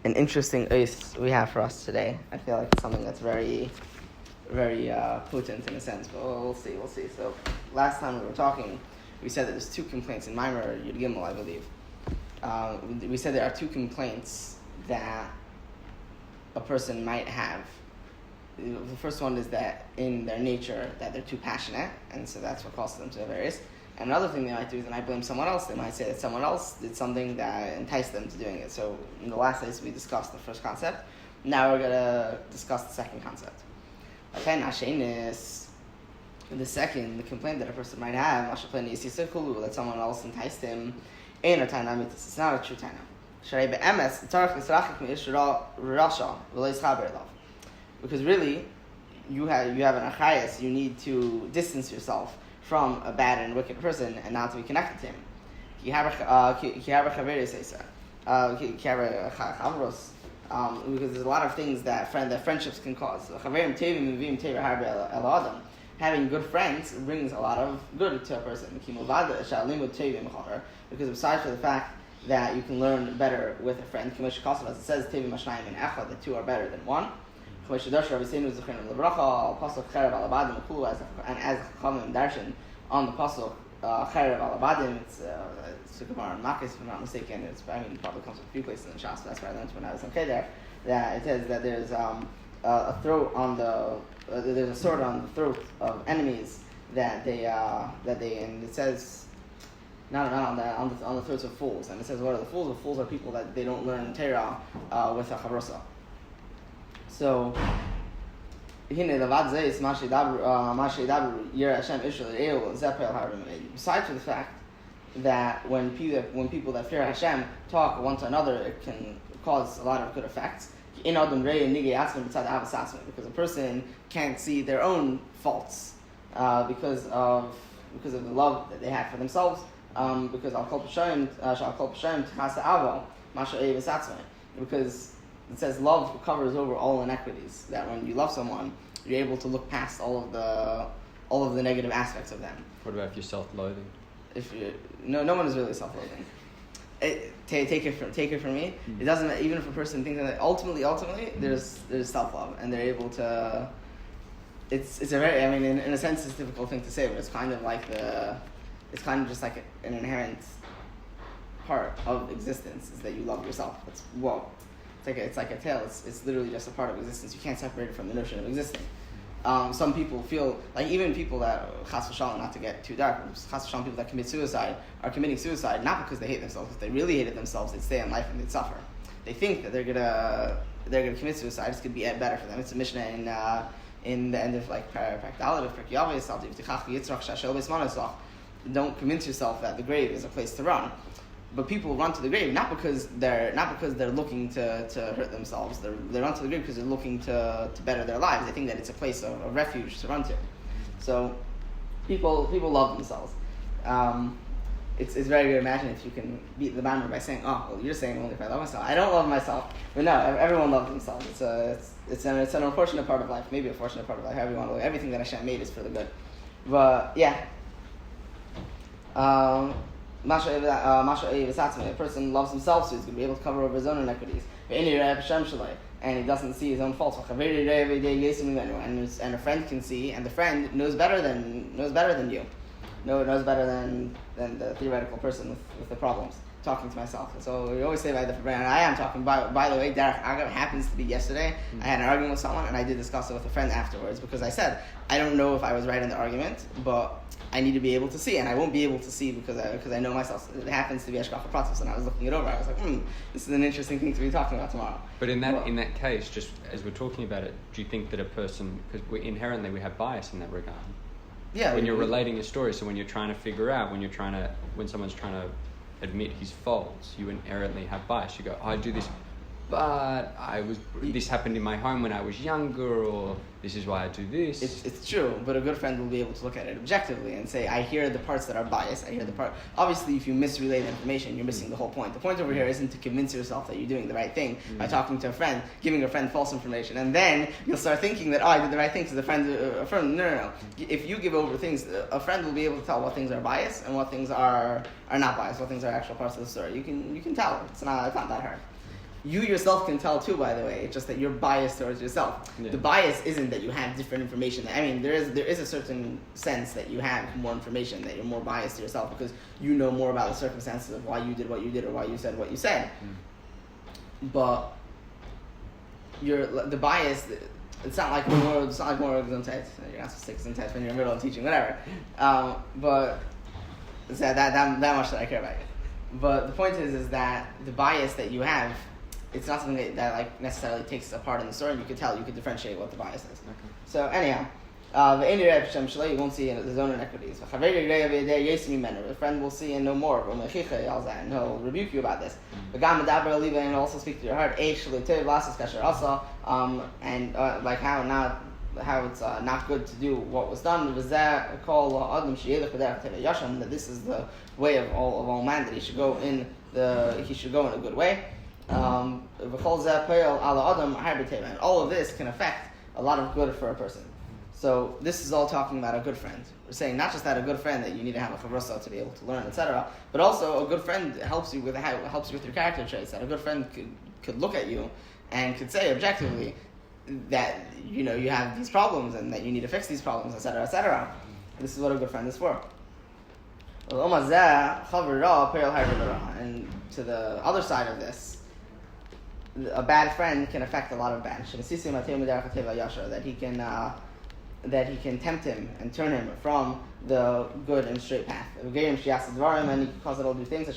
an interesting oath we have for us today. I feel like it's something that's very, very potent in a sense, but we'll see. So last time we were talking, we said that there's two complaints in Maimer Yud Gimel, I believe. We said there are two complaints that a person might have. The first one is that in their nature that they're too passionate, and so that's what causes them to have various. And another thing they might do is they might blame someone else. They might say that someone else did something that enticed them to doing it. So in the last days we discussed the first concept. Now we're going to discuss the second concept. Okay, the complaint that a person might have, that someone else enticed him, it's not a true taina. Because really, you have an achayas, you need to distance yourself from a bad and wicked person and not to be connected to him. Because there's a lot of things that friendships can cause. Having good friends brings a lot of good to a person. Because besides for the fact that you can learn better with a friend, as it says, the two are better than one. And as Chachamim darshan on the pasuk Cherev al Abadim, it's Gemara and Makis, if I'm not mistaken. It probably comes from a few places in Shas. That's where I learned when I was okay there. That it says that there's a throat on there's a sword on the throat of enemies and it says not on the throats of fools. And it says what are the fools? The fools are people that they don't learn Torah with a chavrosa. So, besides for the fact that when people that fear Hashem talk one to another, it can cause a lot of good effects. Because a person can't see their own faults because of the love that they have for themselves. Because it says love covers over all inequities. That when you love someone, you're able to look past all of the negative aspects of them. What about if you're self-loathing? No one is really self-loathing. Take it from me. It doesn't matter, even if a person thinks that ultimately there's self-love, and they're able to. It's a very, in a sense, it's a difficult thing to say, but it's kind of just like an inherent part of existence is that you love yourself. It's like a tail. It's literally just a part of existence. You can't separate it from the notion of existing. Some people feel like even people that chas v'shalom, not to get too dark, chas v'shalom, people that commit suicide are committing suicide not because they hate themselves. If they really hated themselves, they'd stay in life and they'd suffer. They think that they're gonna commit suicide. It's gonna be better for them. It's a mishnah in the end of Prakdalit of Perkei Avos. Don't convince yourself that the grave is a place to run. But people run to the grave not because they're looking to hurt themselves. They run to the grave because they're looking to better their lives. They think that it's a place of refuge to run to. So people love themselves. It's very good to imagine if you can beat the boundary by saying, "Oh, well, you're saying only if I love myself. I don't love myself." But no, everyone loves themselves. It's an unfortunate part of life. Maybe a fortunate part of life. Everything that Hashem made is for the good. But yeah. A person loves himself, so he's going to be able to cover over his own inequities. And he doesn't see his own faults. And a friend can see, and the friend knows better than you. Knows better than the theoretical person with the problems. Talking to myself. So we always say by the friend, I am talking. By the way, Derek Agav happens to be yesterday. I had an argument with someone, and I did discuss it with a friend afterwards because I said, I don't know if I was right in the argument, but I need to be able to see, and I won't be able to see because I know myself. It happens to be Hashgacha Pratis, and I was looking it over. I was like, this is an interesting thing to be talking about tomorrow. But in that case, just as we're talking about it, do you think that a person, because inherently we have bias in that regard? Yeah. When you're relating a story, so when you're trying to figure out, when someone's trying to admit his faults, you inherently have bias. You go, I do this, but this happened in my home when I was younger, or this is why I do this. It's true, but a good friend will be able to look at it objectively and say, I hear the parts that are biased, obviously if you misrelay the information, you're missing the whole point. The point over here isn't to convince yourself that you're doing the right thing by talking to a friend, giving a friend false information, and then you'll start thinking that, I did the right thing, so the friend affirmed. No. If you give over things, a friend will be able to tell what things are biased and what things are not biased, what things are actual parts of the story. You can tell. It's not that hard. You yourself can tell too, by the way. It's just that you're biased towards yourself. Yeah. The bias isn't that you have different information. I mean, there is a certain sense that you have more information, that you're more biased to yourself because you know more about the circumstances of why you did what you did or why you said what you said. But the bias. It's not like more Gesundheit. You're not supposed to take Gesundheit when you're in the middle of teaching, whatever. But it's that much that I care about it. But the point is that the bias that you have, it's not something that like necessarily takes a part in the story. You could tell, you could differentiate what the bias is. Okay. So anyhow, you won't see his own inequities. A friend will see and know more, and he'll rebuke you about this. And also speak to your heart. Like how it's not good to do what was done. That this is the way of all man, that he should go in a good way. And all of this can affect a lot of good for a person. So this is all talking about a good friend. We're saying not just that a good friend that you need to have a chavrusa to be able to learn, etc., but also a good friend helps you with your character traits. That a good friend could look at you and could say objectively that you have these problems and that you need to fix these problems, etc., etc. This is what a good friend is for. And to the other side of this, a bad friend can affect a lot of bad. That he can tempt him and turn him from the good and straight path. And he can cause it all to do things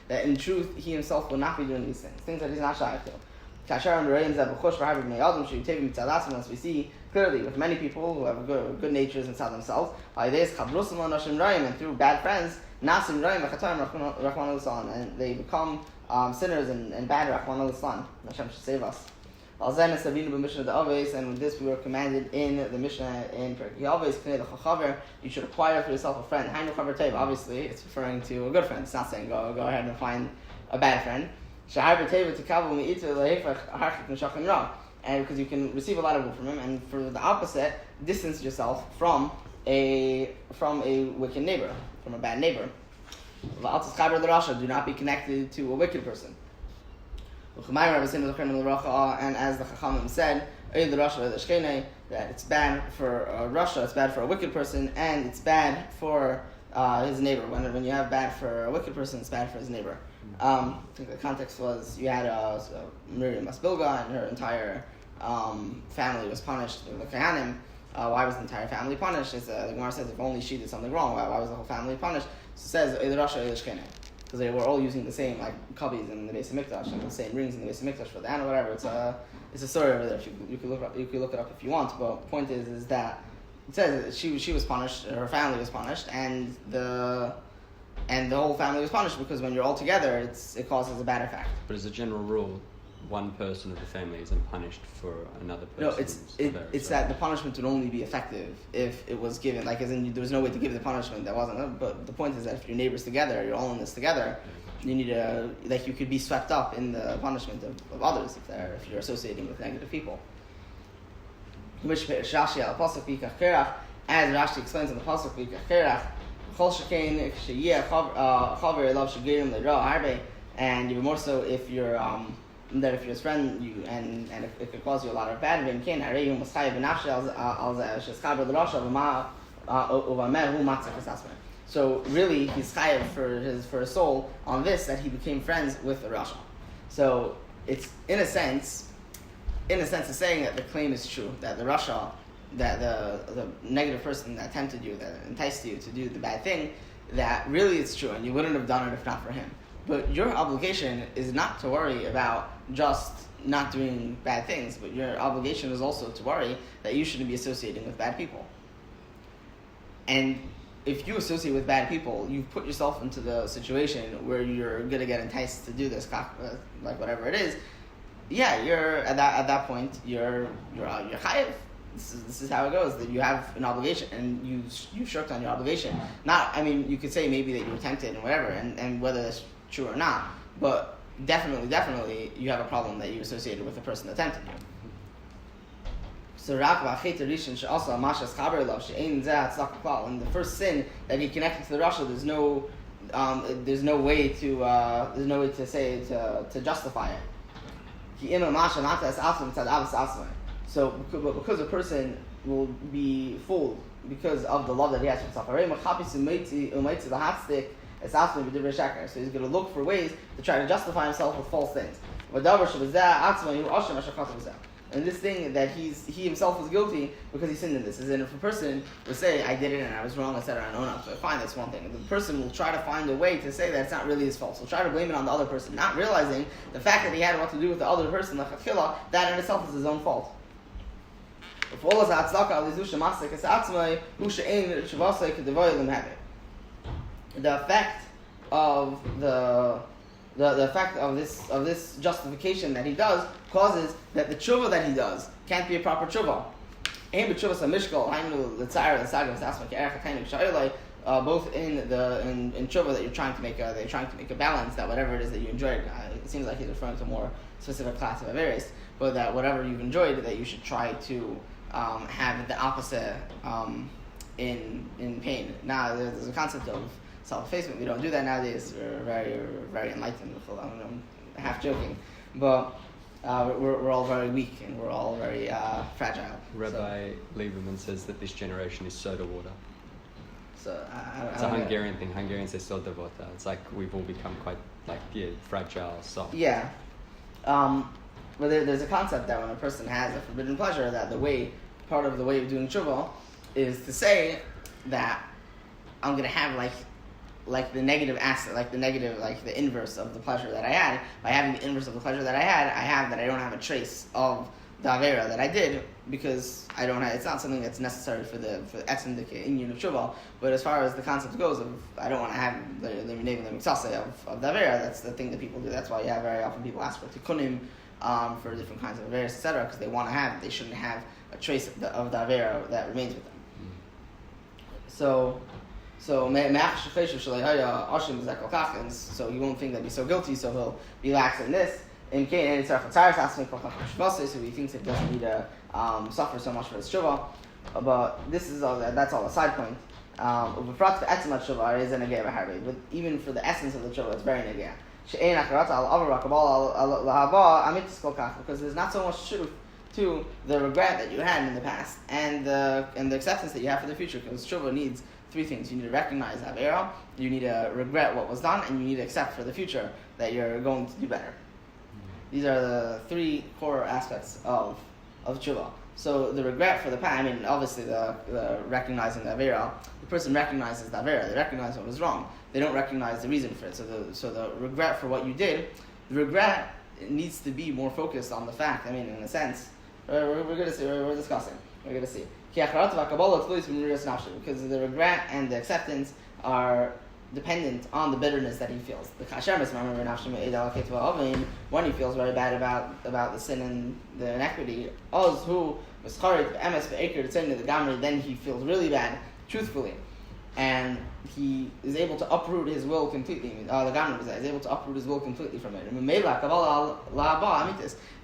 that in truth he himself will not be doing these things that he's not shy to. As we see clearly with many people who have good natures inside themselves, and through bad friends, and they become sinners and bad. Hashem should save us. And with this we were commanded in the Mishnah in Perek. You should acquire for yourself a friend. Obviously, it's referring to a good friend. It's not saying go ahead and find a bad friend. And because you can receive a lot of good from him, and for the opposite, distance yourself from a wicked neighbor, from a bad neighbor. Do not be connected to a wicked person. And as the Chachamim said, that it's bad for Russia, it's bad for a wicked person, and it's bad for his neighbor. When you have bad for a wicked person, it's bad for his neighbor. I think the context was you had Miriam Masbilga, and her entire family was punished. The Kahanim. Why was the entire family punished? The Gemara says if only she did something wrong, why was the whole family punished? So it says because they were all using the same cubbies in the Beis Hamikdash and the same rings in the Beis Hamikdash for the animal, whatever. It's a story over there. You could look it up if you want. But the point is that it says that she was punished, her family was punished, and the whole family was punished because when you're all together, it causes a bad effect. But as a general rule, one person of the family isn't punished for another person. No, it's that the punishment would only be effective if it was given. Like, as in, there was no way to give the punishment that wasn't. But the point is that if your neighbors together, you're all in this together, you need to, you could be swept up in the punishment of others if you're associating with negative people. As Rashi explains in the pasuk, and even more so if you're that if you're his friend, and it could cause you a lot of bad. So really, he's chayav for his soul on this, that he became friends with the Rasha. So it's in a sense it's saying that the claim is true, that the Rasha, that the negative person that tempted you, that enticed you to do the bad thing, that really it's true, and you wouldn't have done it if not for him. But your obligation is not to worry about just not doing bad things, but your obligation is also to worry that you shouldn't be associating with bad people. And if you associate with bad people, you've put yourself into the situation where you're going to get enticed to do this, like whatever it is. Yeah, you're at that point, you're chayiv. This is how it goes. That you have an obligation, and you shirked on your obligation. You could say maybe that you were tempted and whatever, and whether that's true or not, but definitely you have a problem that you associated with the person that tempted you. So in the first sin that he connected to the Rasha, there's no there's no way to say to justify it. So because a person will be fooled because of the love that he has for himself. So he's going to look for ways to try to justify himself with false things. And this thing that he himself was guilty because he sinned in this. And if a person would say, I did it and I was wrong, etc., and own up, so fine, that's one thing. The person will try to find a way to say that it's not really his fault. So try to blame it on the other person, not realizing the fact that he had what to do with the other person, that in itself is his own fault. The effect of the effect of this justification that he does causes that the tshuva that he does can't be a proper tshuva. Both in tshuva that you're trying to make a balance, that whatever it is that you enjoyed, it seems like he's referring to a more specific class of averis, but that whatever you've enjoyed, that you should try to have the opposite in pain. Now there's a concept of self-effacement. We don't do that nowadays. We're very, very enlightened. I'm half joking, but we're all very weak and we're all very fragile. Rabbi Lieberman says that this generation is soda water. So it's a Hungarian thing. Hungarians say soda water. It's like we've all become quite fragile, soft. Yeah. But there's a concept that when a person has a forbidden pleasure, that part of the way of doing tshuva is to say that I'm going to have like the negative aspect, like the inverse of the pleasure that I had. By having the inverse of the pleasure that I have that I don't have a trace of the avera that I did, because I don't have, it's not something that's necessary for the etzem inyan of tshuva. But as far as the concept goes, I don't want to have the mitzase of the avera. That's the thing that people do. That's why very often people ask for tikkunim for different kinds of averas, etc., because they shouldn't have a trace of the avera that remains with them. So you won't think that he's so guilty, so he'll be lax in this. So he thinks it doesn't need to suffer so much for his tshuva. But that's all a side point. But even for the essence of the tshuva, it's very negea. Because there's not so much truth to the regret that you had in the past and the acceptance that you have for the future. Because tshuva needs three things. You need to recognize avera, you need to regret what was done, and you need to accept for the future that you're going to do better. These are the three core aspects of tshuva. So the regret for the past, obviously the recognizing the avera, the person recognizes the avera, they recognize what was wrong. They don't recognize the reason for it. So the regret for what you did, the regret needs to be more focused on the fact. In a sense, we're discussing. We're going to see. Because the regret and the acceptance are dependent on the bitterness that he feels. When he feels very bad about the sin and the inequity, then he feels really bad, truthfully. And he is able to uproot his will completely. The Gamra is able to uproot his will completely from it. And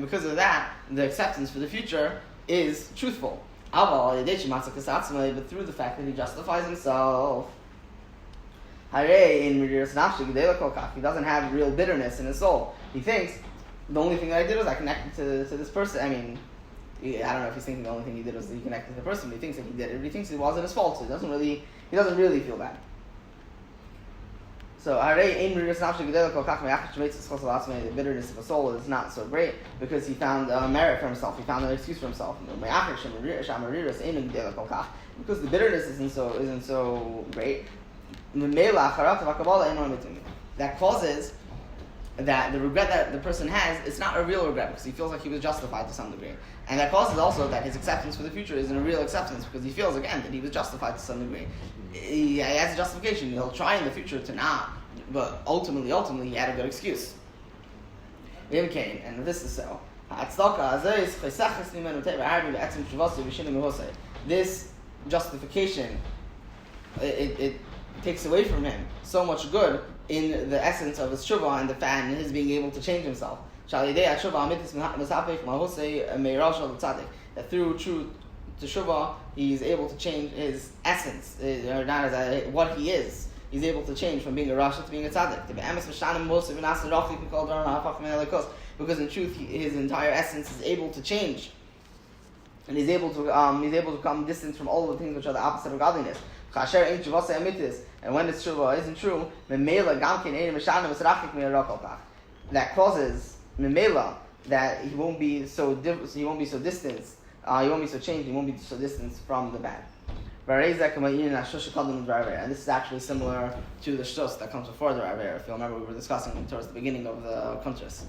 because of that, the acceptance for the future is truthful. But through the fact that he justifies himself, he doesn't have real bitterness in his soul. He thinks, the only thing that I did was I connected to this person. I don't know if he's thinking the only thing he did was he connected to the person, but he thinks that he did it. But he thinks it wasn't his fault, so he doesn't really feel bad. So the bitterness of the soul is not so great because he found merit for himself. He found an excuse for himself. Because the bitterness isn't so great. That causes that the regret that the person has, it's not a real regret because he feels like he was justified to some degree. And that causes also that his acceptance for the future isn't a real acceptance because he feels again that he was justified to some degree. He has a justification. He'll try in the future to not, but ultimately he had a good excuse. And this is so. This justification, it takes away from him so much good in the essence of his tshuva and the fact and his being able to change himself. That through true tshuva, he is able to change his essence, or not as what he is. he's able to change from being a rasha to being a tzaddik. Because in truth, his entire essence is able to change, and he's able to come distant from all of the things which are the opposite of godliness. And when this tshuva isn't true, that causes memela that he won't be so distant, he won't be so changed, he won't be so distant from the bad. And this is actually similar to the shtus that comes before the Ravera. If you remember, we were discussing towards the beginning of the Kuntreis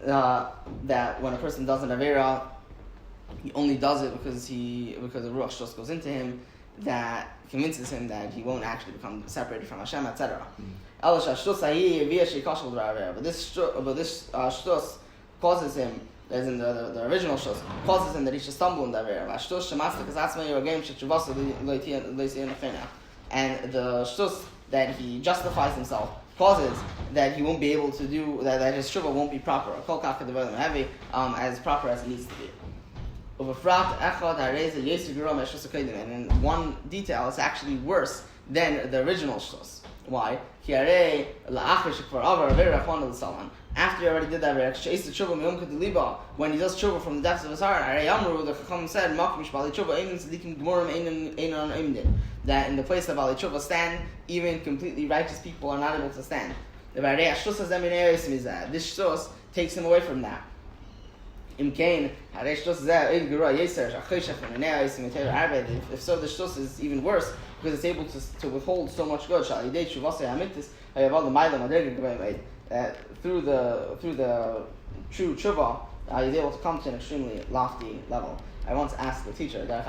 that when a person does an Avera, he only does it because the Ruach Shtus goes into him that convinces him that he won't actually become separated from Hashem, etc. But this shtus causes him, as in the original shtus, causes him that he should stumble in the Avera. And the shtus that he justifies himself causes that he won't be able to do, that his shuvah won't be proper, as proper as it needs to be. And in one detail, it's actually worse than the original shtus. Why? After he already did that, when he does tshuva from the depths of his heart, the Chacham said, that in the place that Bali Tshuva stand, even completely righteous people are not able to stand. This shtus takes him away from that. If so, the shtus is even worse because it's able to withhold so much good. Through the true tshuva, he's able to come to an extremely lofty level. I once asked the teacher, we have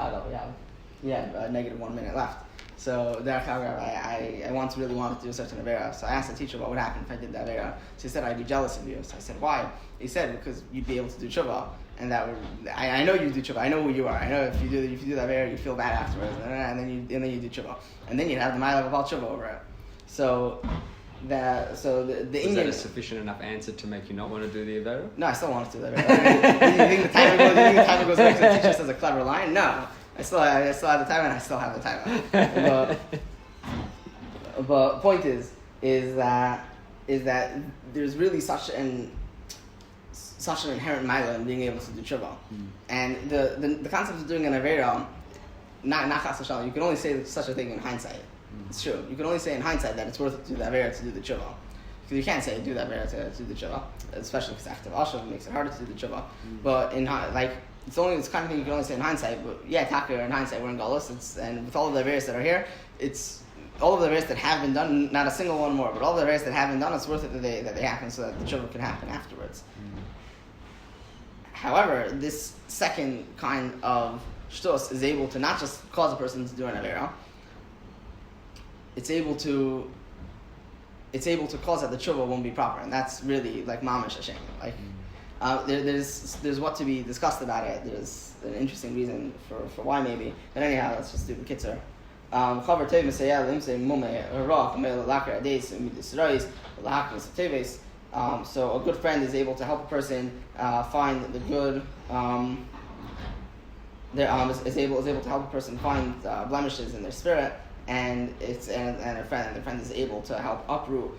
-1 minute left. So I once really wanted to do such an Avera. So I asked the teacher what would happen if I did the Avera. So he said, I'd be jealous of you. So I said, why? He said, because you'd be able to do tshuva. And that would, I know you do tshuva. I know who you are. I know if you do that Avera, you feel bad afterwards. And then you do tshuva. And then you'd have the mile of about tshuva over it. So the Indian... Is that a sufficient enough answer to make you not want to do the Avera? No, I still want to do the Avera. You think the timer goes back to the teacher says a clever line? No. I still have the timer, and I still have the timer. But point is that there's really such an inherent mila in being able to do tshuva, and the concept of doing an avera, not chas v'shalom, you can only say such a thing in hindsight. It's true. You can only say in hindsight that it's worth it to do the avera to do the tshuva. Because you can't say do the avera to do the tshuva, especially if it's active ashav, makes it harder to do the tshuva. But it's only this kind of thing you can only say in hindsight. But yeah, taka in hindsight we're in galus. And with all of the averas that are here, it's all of the averas that have been done, not a single one more, but all the averas that have been done, it's worth it that they happen so that the tshuva can happen afterwards. However, this second kind of shtus is able to not just cause a person to do an avera. It's able to cause that the tshuva won't be proper, and that's really like mamish Hashem. Like there's what to be discussed about it. There's an interesting reason for why maybe. But anyhow, let's just do the kitzer. So a good friend is able to help a person find the good. Is able to help a person find blemishes in their spirit, and the friend is able to help uproot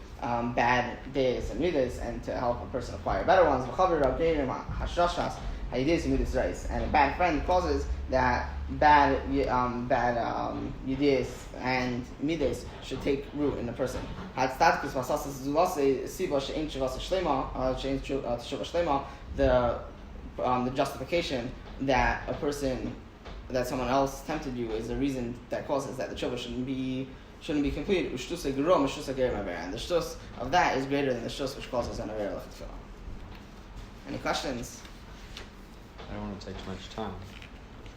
bad days and midas, and to help a person acquire better ones. And a bad friend causes that bad yidis and midas should take root in a person. The justification that someone else tempted you is the reason that causes that the tshuva shouldn't be complete. And the shtus of that is greater than the shtus which causes an avera l'chitfila. Any questions? I don't want to take too much time,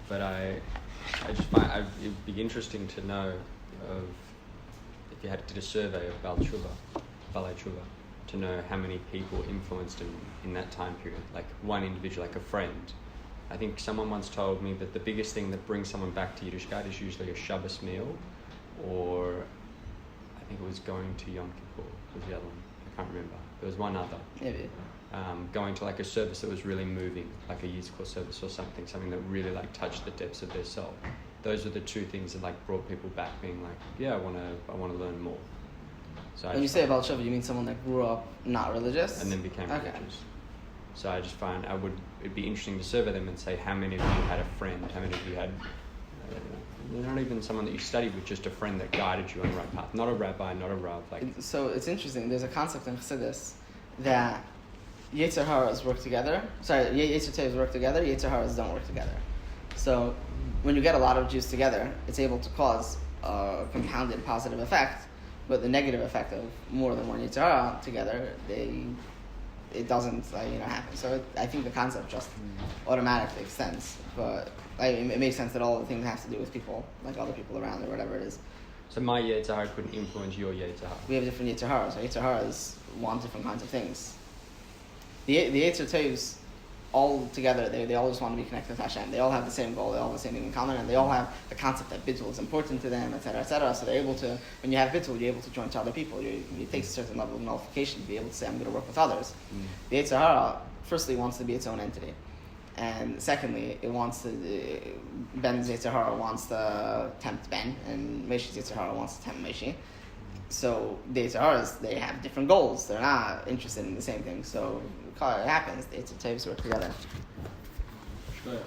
but I just find it'd be interesting to know if you did a survey of Balei Tshuva, to know how many people influenced in that time period, like one individual, like a friend. I think someone once told me that the biggest thing that brings someone back to Yiddishkeit is usually a Shabbos meal, or I think it was going to Yom Kippur was the other one. I can't remember. There was one other. Maybe. Going to like a service that was really moving, like a youth course service or something that really like touched the depths of their soul. Those were the two things that like brought people back, being like, yeah, I want to learn more. So when you say Baal Tshuva, you mean someone that grew up not religious? and then became Okay. religious. So I just find it'd be interesting to survey them and say how many of you had a friend, how many of you had, not even someone that you studied with, just a friend that guided you on the right path. Not a rabbi, not a rav. So it's interesting. There's a concept in Chassidus that Yetzer Haras work together. Sorry, Yetzer Tovs work together. Yetzer Haras don't work together. So when you get a lot of Jews together, it's able to cause a compounded positive effect. But the negative effect of more than one Yetzer Hara together, it doesn't happen. So I think the concept just automatically extends. But it makes sense that all the things have to do with people, like other people around or whatever it is. So my Yetzer Hara couldn't influence your Yetzer Hara. We have different Yetzer Haras. So Yetzer Haras want different kinds of things. The Yetzer Tovs, all together, they all just want to be connected to Hashem. They all have the same goal. They all have the same thing in common, and they all have the concept that bittul is important to them, etc., etc. So they're able to, when you have bittul, you're able to join to other people. It takes a certain level of nullification to be able to say, I'm going to work with others. The Yetzer Hara, firstly, wants to be its own entity. And secondly, Ben's Yetzer Hara wants to tempt Ben, and Meshi's Yetzer Hara wants to tempt Meshi. So the Yetzer Haras, they have different goals. They're not interested in the same thing. So it happens. The Yetzer Tovs work together. Sure.